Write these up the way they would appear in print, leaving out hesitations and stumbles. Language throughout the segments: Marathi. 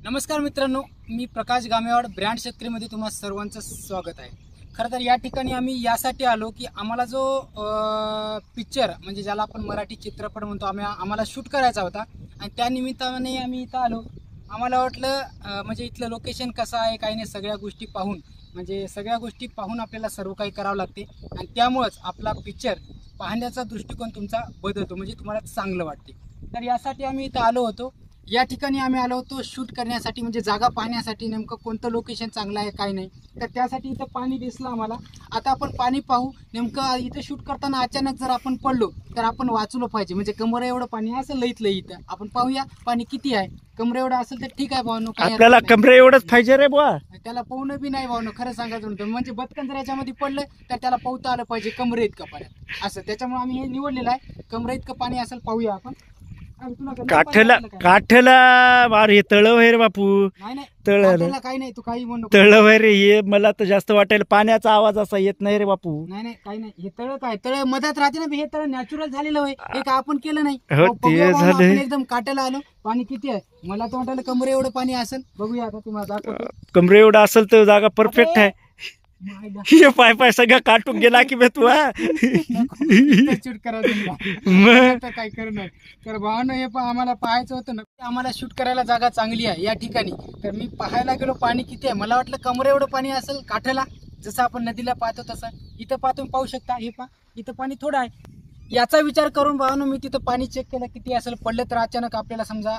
नमस्कार मित्रांनो, मी प्रकाश गामेवाड ब्रँड शेतकरीमध्ये तुम्हा सर्वांचं स्वागत आहे। खरं तर या ठिकाणी आम्ही यासाठी आलो की आम्हाला जो पिक्चर म्हणजे ज्याला आपण मराठी चित्रपट म्हणतो आम्हाला शूट करायचा होता आणि त्या निमित्ताने आम्ही इथं आलो। आम्हाला वाटलं म्हणजे इथलं लोकेशन कसं आहे काही नाही सगळ्या गोष्टी पाहून आपल्याला सर्व काही करावं लागते आणि त्यामुळेच आपला पिक्चर पाहण्याचा दृष्टिकोन तुमचा बदलतो म्हणजे तुम्हाला चांगलं वाटते। तर यासाठी आम्ही इथं आलो होतो। या ठिकाणी आम्ही आलो होतो शूट करण्यासाठी म्हणजे जागा पाहण्यासाठी नेमकं कोणतं लोकेशन चांगलं आहे काय नाही। तर त्यासाठी इथं पाणी दिसलं आम्हाला। आता आपण पाणी पाहू नेमकं इथं शूट करताना अचानक जर आपण पडलो तर आपण वाचलो पाहिजे म्हणजे कमरे एवढं पाणी असं लईत इथं आपण पाहूया पाणी किती आहे। कमरे एवढं असेल तर ठीक आहे भावनो, आपल्याला कमरे एवढंच पाहिजे रे बुवा। त्याला पोहणं बी नाही भावनो, खरं सांगायचं म्हणतो म्हणजे बदकन जर याच्यामध्ये पडलं तर त्याला पोहता आलं पाहिजे कमरे इतकं पाण्यात असं। त्याच्यामुळे आम्ही हे निवडलेलं आहे, कमरे इतकं पाणी असेल पाहूया आपण। काठला मार हे तळव आहे रे बापू। नाही तळला काही नाही, तू काही म्हणू तळव आहे रे हे। मला तर जास्त वाटायला पाण्याचा आवाज असा येत नाही रे बापू। नाही काही नाही, हे तळ काय तळ मधात राहते ना, हे तळ नॅचरल झालेलं आहे, हे का आपण केलं नाही। हो, ते झालं एकदम काट्याला आलो। पाणी किती आहे मला तर वाटलं कमरे एवढं पाणी असेल, बघूया आता तुम्हाला दाखवतो। कमरे एवढं असेल तर जागा परफेक्ट आहे। हे पाय पाय सगळं काटून गेला की बे तू शूट करायचं तर काय करणार। तर भावानं हे आम्हाला पाहायचं होतं ना, आम्हाला शूट करायला जागा चांगली आहे या ठिकाणी। तर मी पाहायला गेलो पाणी किती आहे, मला वाटलं कमरे एवढं पाणी असेल काठाला, जसं आपण नदीला पाहतो तसं। इथं पाहू शकता, हे इथं पाणी थोडं आहे। याचा विचार करून भावानं मी तिथं पाणी चेक केलं किती असेल। पडलं तर अचानक आपल्याला समजा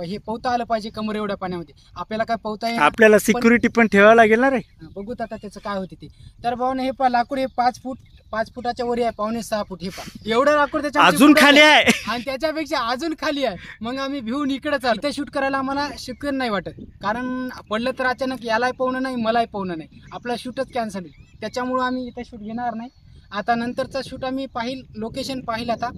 हे पोहता आलं पाहिजे कमरे एवढ्या पाण्यामध्ये, आपल्याला काय पोहता येईल, आपल्याला सिक्युरिटी पण ठेवावं लागेल ना रे। बघूत आता त्याचं काय होते ते। तर भावानं हे लाकूड हे 5 फुटाच्या वरी आहे, 5.5-6 फूट। हे एवढं लाकूड त्याच्या अजून खाली आहे आणि त्याच्यापेक्षा अजून खाली आहे। मग आम्ही भिवून इकडेच आलो। इथे शूट करायला आम्हाला शक्य नाही वाटत, कारण पडलं तर अचानक यालाही पोहणं नाही मलाही पोहणं नाही, आपला शूटच कॅन्सल होईल। त्याच्यामुळे आम्ही इथे शूट घेणार नाही। आता नंतरचा शूट आम्ही लोकेशन पाहिल आता।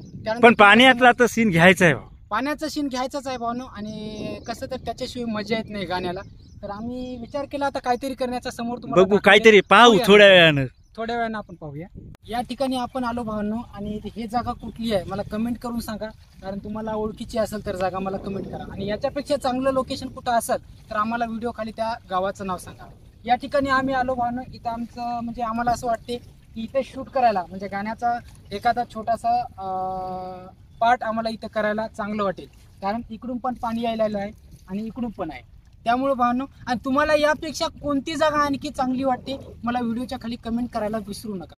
पण पाण्यातला तर सीन घ्यायचा आहे, पाण्याचा सीन घ्यायचाच आहे भावनो। आणि कसं तर त्याच्याशिवाय मजा येत नाही गाण्याला। तर आम्ही विचार केला आता काहीतरी करण्याचा, समोर तुम्हाला बघू काहीतरी पाहू थोड्या वेळानं आपण पाहूया। या ठिकाणी आपण आलो भावनो, आणि हे जागा कुठली आहे मला कमेंट करून सांगा, कारण तुम्हाला ओळखीची असेल तर जागा मला कमेंट करा। आणि याच्यापेक्षा चांगलं लोकेशन कुठं असेल तर आम्हाला व्हिडिओ खाली त्या गावाचं नाव सांगा। या ठिकाणी आम्ही आलो भावनो, इथं आमचं म्हणजे आम्हाला असं वाटते की इथे शूट करायला म्हणजे गाण्याचा एखादा छोटासा पार्ट आम्हाला इथं करायला चांगलं वाटेल, कारण इकडून पण पाणी यायला आहे आणि इकडून पण आहे। त्यामुळे भावनो, आणि तुम्हाला यापेक्षा कोणती जागा आणखी चांगली वाटते मला व्हिडिओच्या खाली कमेंट करायला विसरू नका।